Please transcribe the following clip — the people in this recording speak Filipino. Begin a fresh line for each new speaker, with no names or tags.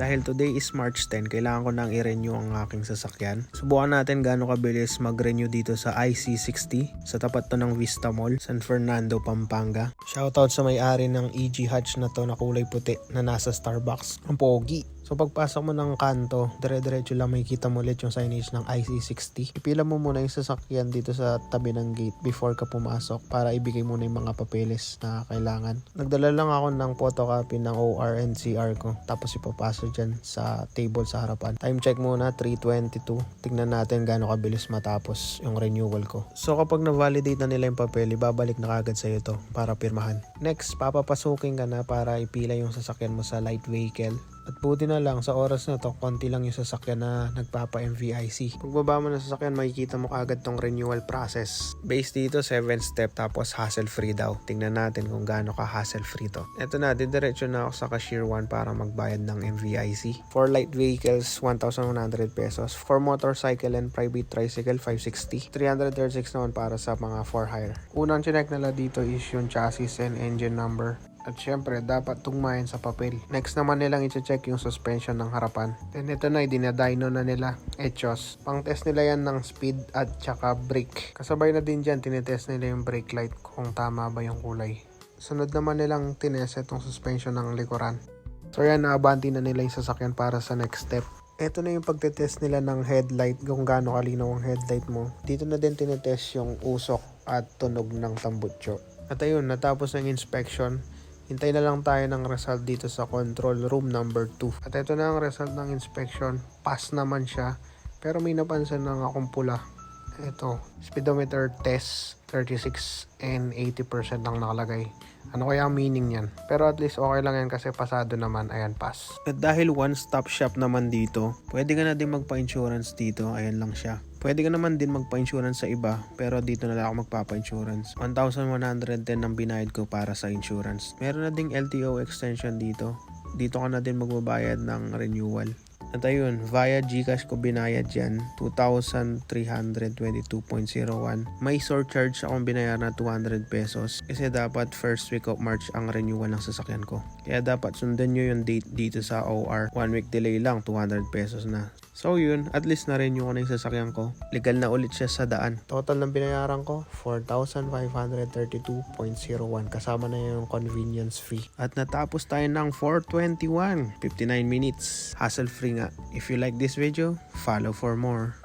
Dahil today is March 10, kailangan ko nang i-renew ang aking sasakyan. Subukan natin gaano kabilis mag-renew dito sa IC60 sa tapat to ng Vista Mall, San Fernando, Pampanga. Shoutout sa may-ari ng EG Hatch na to na kulay puti na nasa Starbucks. Ang pogi. So pagpasok mo ng kanto, dire-diretso lang makikita mo ulit yung signage ng IC60. Ipila mo muna yung sasakyan dito sa tabi ng gate before ka pumasok para ibigay muna yung mga papeles na kailangan. Nagdala lang ako ng photocopy ng OR and CR ko tapos ipapasok dyan sa table sa harapan. Time check muna, 3:22. Tignan natin gaano kabilis matapos yung renewal ko. So kapag na-validate na nila yung papel, ibabalik na kagad sa'yo to para pirmahan. Next, papapasukin ka na para ipila yung sasakyan mo sa light vehicle. At buti na lang sa oras na to, konti lang yung sasakyan na nagpapa-MVIC. Pagbaba mo ng sasakyan, makikita mo kaagad tong renewal process. Based dito, 7 step tapos hassle-free daw. Tingnan natin kung gaano ka hassle-free to. Eto na, didiretso na ako sa cashier 1 para magbayad ng MVIC. For light vehicles, 1,100 pesos. For motorcycle and private tricycle, 560. 336 naman para sa mga for hire. Unang chinek nila dito is yung chassis and engine number. At syempre, dapat tungmayan sa papel. Next naman nilang i-check yung suspension ng harapan. Then ito na, dinadino na nila. Echos. Pang test nila yan ng speed at tsaka brake. Kasabay na din dyan, tinetest nila yung brake light kung tama ba yung kulay. Sunod naman nilang tinest itong suspension ng likuran. So yan, naabanti na nila yung sasakyan para sa next step. Ito na yung pagtetest nila ng headlight, kung gaano kalinaw ang headlight mo. Dito na din tinetest yung usok at tunog ng tambutso. At ayun, natapos ng inspection. Hintay na lang tayo ng result dito sa control room number 2. At ito na ang result ng inspection. Pass naman siya. Pero may napansin na akong pula. Ito, speedometer test 36 and 80% lang nakalagay. Ano kaya ang meaning yan? Pero at least okay lang yan kasi pasado naman. Ayan, pass. At dahil one-stop shop naman dito, pwede ka na din magpa-insurance dito. Ayan lang siya. Pwede ka naman din magpa-insurance sa iba, pero dito na lang ako magpapa-insurance. 1,110 ang binayad ko para sa insurance. Meron na ding LTO extension dito. Dito ka na din magbabayad ng renewal. At ayun, via GCash ko binayad yan, 2,322.01. May surcharge akong binayaran na 200 pesos kasi dapat first week of March ang renewal ng sasakyan ko. Kaya dapat sundan nyo yung date dito sa OR. 1 week delay lang, 200 pesos na. So yun, at least na-renew ko na yung sasakyan ko. Legal na ulit siya sa daan. Total ng binayaran ko, 4,532.01. Kasama na yung convenience fee. At natapos tayo ng 4:21, 59 minutes. Hassle-free nga. If you like this video, follow for more.